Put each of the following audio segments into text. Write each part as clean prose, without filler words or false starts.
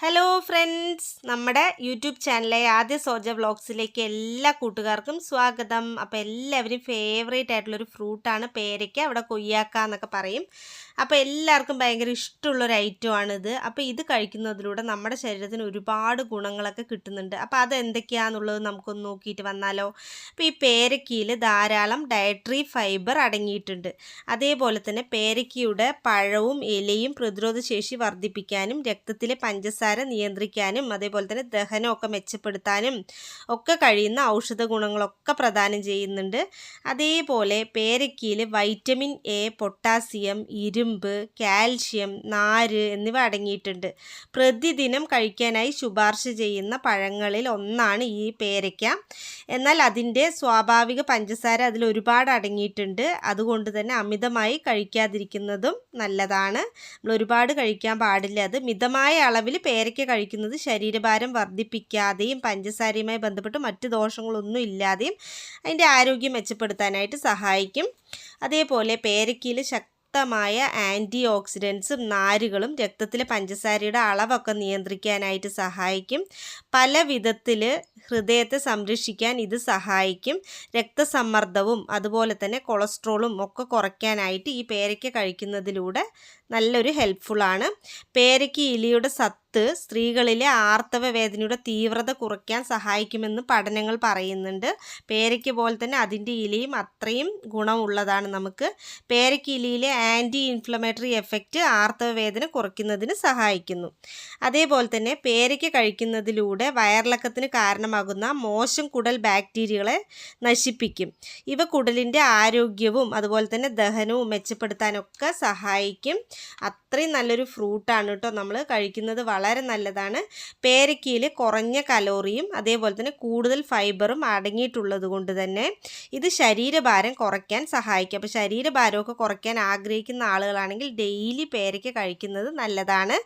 Hello friends, നമ്മുടെ YouTube ചാനലായ ആദ്യ സോജ വ്ളോഗ്സിലേക്ക് എല്ലാ കൂട്ടുകാർക്കും സ്വാഗതം. അപ്പോൾ എല്ലാവരും ഫേവറേറ്റ് ആയിട്ടുള്ളൊരു ഫ്രൂട്ടാണ് പേരയ്ക്ക, അവിടെ കൊയ്യാക്ക എന്നൊക്കെ പറയും. അപ്പോൾ എല്ലാവർക്കും ഭയങ്കര ഇഷ്ടമുള്ളൊരു ഐറ്റമാണിത്. അപ്പോൾ ഇത് കഴിക്കുന്നതിലൂടെ നമ്മുടെ ശരീരത്തിന് ഒരുപാട് ഗുണങ്ങളൊക്കെ കിട്ടുന്നുണ്ട്. അപ്പോൾ അതെന്തൊക്കെയാണെന്നുള്ളത് നമുക്കൊന്ന് നോക്കിയിട്ട് വന്നാലോ. അപ്പോൾ ഈ പേരയ്ക്കയിൽ ധാരാളം ഡയറ്ററി ഫൈബർ അടങ്ങിയിട്ടുണ്ട്. അതേപോലെ തന്നെ പേരയ്ക്കയുടെ പഴവും ഇലയും പ്രതിരോധശേഷി വർദ്ധിപ്പിക്കാനും രക്തത്തിലെ പഞ്ചസാര നിയന്ത്രിക്കാനും അതേപോലെ തന്നെ ദഹനമൊക്കെ മെച്ചപ്പെടുത്താനും ഒക്കെ കഴിയുന്ന ഔഷധ ഗുണങ്ങളൊക്കെ പ്രദാനം ചെയ്യുന്നുണ്ട്. അതേപോലെ പേരയ്ക്കയിൽ വൈറ്റമിൻ എ, പൊട്ടാസ്യം, ഇരുമ്പ്, കാൽഷ്യം, നാര് എന്നിവ അടങ്ങിയിട്ടുണ്ട്. പ്രതിദിനം കഴിക്കാനായി ശുപാർശ ചെയ്യുന്ന പഴങ്ങളിൽ ഒന്നാണ് ഈ പേരയ്ക്ക. എന്നാൽ അതിൻ്റെ സ്വാഭാവിക പഞ്ചസാര അതിൽ ഒരുപാട് അടങ്ങിയിട്ടുണ്ട്. അതുകൊണ്ട് തന്നെ അമിതമായി കഴിക്കാതിരിക്കുന്നതും നല്ലതാണ്. നമ്മൾ ഒരുപാട് കഴിക്കാൻ പാടില്ല. അത് മിതമായ അളവിൽ പേരയ്ക്ക കഴിക്കുന്നത് ശരീരഭാരം വർദ്ധിപ്പിക്കാതെയും പഞ്ചസാരയുമായി ബന്ധപ്പെട്ട് മറ്റ് ദോഷങ്ങളൊന്നും ഇല്ലാതെയും അതിൻ്റെ ആരോഗ്യം മെച്ചപ്പെടുത്താനായിട്ട് സഹായിക്കും. അതേപോലെ പേരയ്ക്കയിൽ ശക്തമായ ആൻറ്റി ഓക്സിഡൻസും നാരുകളും രക്തത്തിലെ പഞ്ചസാരയുടെ അളവൊക്കെ നിയന്ത്രിക്കാനായിട്ട് സഹായിക്കും. പല വിധത്തിൽ ഹൃദയത്തെ സംരക്ഷിക്കാൻ ഇത് സഹായിക്കും. രക്തസമ്മർദ്ദവും അതുപോലെ തന്നെ കൊളസ്ട്രോളും ഒക്കെ കുറയ്ക്കാനായിട്ട് ഈ പേരയ്ക്ക കഴിക്കുന്നതിലൂടെ നല്ലൊരു ഹെൽപ്ഫുള്ളാണ്. പേരയ്ക്ക ഇലയുടെ സത്ത് സ്ത്രീകളിലെ ആർത്തവ വേദനയുടെ തീവ്രത കുറയ്ക്കാൻ സഹായിക്കുമെന്ന് പഠനങ്ങൾ പറയുന്നുണ്ട്. പേരയ്ക്ക പോലെ തന്നെ അതിൻ്റെ ഇലയും അത്രയും ഗുണമുള്ളതാണ്. നമുക്ക് പേരയ്ക്ക ഇലയിലെ ആൻറ്റി ഇൻഫ്ലമേറ്ററി എഫക്റ്റ് ആർത്തവ വേദന കുറയ്ക്കുന്നതിന് സഹായിക്കുന്നു. അതേപോലെ തന്നെ പേരയ്ക്ക കഴിക്കുന്നതിലൂടെ വയറിളക്കത്തിന് കാരണമാകുന്ന മോശം കുടൽ ബാക്ടീരിയകളെ നശിപ്പിക്കും. ഇവ കുടലിൻ്റെ ആരോഗ്യവും അതുപോലെ തന്നെ ദഹനവും മെച്ചപ്പെടുത്താനൊക്കെ സഹായിക്കും. അത്രയും നല്ലൊരു ഫ്രൂട്ടാണ് കേട്ടോ. നമ്മൾ കഴിക്കുന്നത് വളരെ നല്ലതാണ്. പേരയ്ക്കയിൽ കുറഞ്ഞ കലോറിയും അതേപോലെ തന്നെ കൂടുതൽ ഫൈബറും അടങ്ങിയിട്ടുള്ളത് കൊണ്ട് തന്നെ ഇത് ശരീരഭാരം കുറയ്ക്കാൻ സഹായിക്കും. അപ്പോൾ ശരീരഭാരമൊക്കെ കുറയ്ക്കാൻ ആഗ്രഹിക്കുന്ന ആളുകളാണെങ്കിൽ ഡെയിലി പേരയ്ക്ക കഴിക്കുന്നത് നല്ലതാണ്.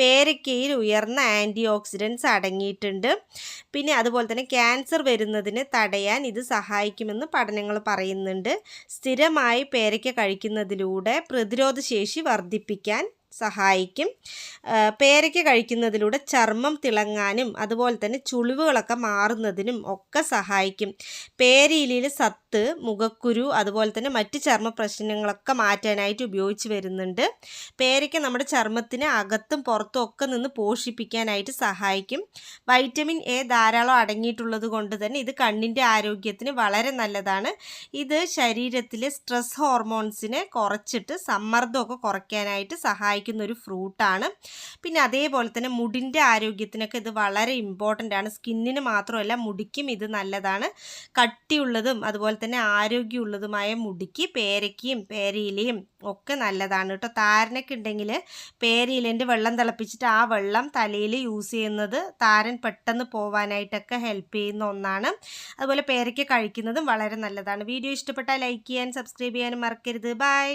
പേരയ്ക്കയിൽ ഉയർന്ന ആൻറ്റി ഓക്സിഡൻസ് അടങ്ങിയിട്ടുണ്ട്. പിന്നെ അതുപോലെ തന്നെ ക്യാൻസർ വരുന്നതിന് തടയാൻ ഇത് സഹായിക്കുമെന്ന് പഠനങ്ങൾ പറയുന്നുണ്ട്. സ്ഥിരമായി പേരയ്ക്ക കഴിക്കുന്നതിലൂടെ പ്രതിരോധശേഷി വർദ്ധിപ്പിക്കാൻ സഹായിക്കും. പേരയ്ക്ക കഴിക്കുന്നതിലൂടെ ചർമ്മം തിളങ്ങാനും അതുപോലെ തന്നെ ചുളിവുകളൊക്കെ മാറുന്നതിനും ഒക്കെ സഹായിക്കും. പേരയിലയിൽ സത്ത് മുഖക്കുരു അതുപോലെ തന്നെ മറ്റ് ചർമ്മ പ്രശ്നങ്ങളൊക്കെ മാറ്റാനായിട്ട് ഉപയോഗിച്ച് വരുന്നുണ്ട്. പേരയ്ക്ക നമ്മുടെ ചർമ്മത്തിന് അകത്തും പുറത്തും ഒക്കെ നിന്ന് പോഷിപ്പിക്കാനായിട്ട് സഹായിക്കും. വൈറ്റമിൻ എ ധാരാളം അടങ്ങിയിട്ടുള്ളത് കൊണ്ട് തന്നെ ഇത് കണ്ണിൻ്റെ ആരോഗ്യത്തിന് വളരെ നല്ലതാണ്. ഇത് ശരീരത്തിലെ സ്ട്രെസ് ഹോർമോൺസിനെ കുറച്ചിട്ട് സമ്മർദ്ദമൊക്കെ കുറയ്ക്കാനായിട്ട് സഹായിക്കും ഒരു ഫ്രൂട്ടാണ്. പിന്നെ അതേപോലെ തന്നെ മുടിൻ്റെ ആരോഗ്യത്തിനൊക്കെ ഇത് വളരെ ഇമ്പോർട്ടൻ്റ് ആണ്. സ്കിന്നിന് മാത്രമല്ല മുടിക്കും ഇത് നല്ലതാണ്. കട്ടിയുള്ളതും അതുപോലെ തന്നെ ആരോഗ്യമുള്ളതുമായ മുടിക്ക് പേരയ്ക്കയും പേരയിലയും ഒക്കെ നല്ലതാണ് കേട്ടോ. താരനൊക്കെ ഉണ്ടെങ്കിൽ പേരയിലേൻ്റെ വെള്ളം തിളപ്പിച്ചിട്ട് ആ വെള്ളം തലയിൽ യൂസ് ചെയ്യുന്നത് താരൻ പെട്ടെന്ന് പോവാനായിട്ടൊക്കെ ഹെൽപ്പ് ചെയ്യുന്ന ഒന്നാണ്. അതുപോലെ പേരയ്ക്ക കഴിക്കുന്നതും വളരെ നല്ലതാണ്. വീഡിയോ ഇഷ്ടപ്പെട്ടാൽ ലൈക്ക് ചെയ്യാൻ സബ്സ്ക്രൈബ് ചെയ്യാനും മറക്കരുത്. ബൈ.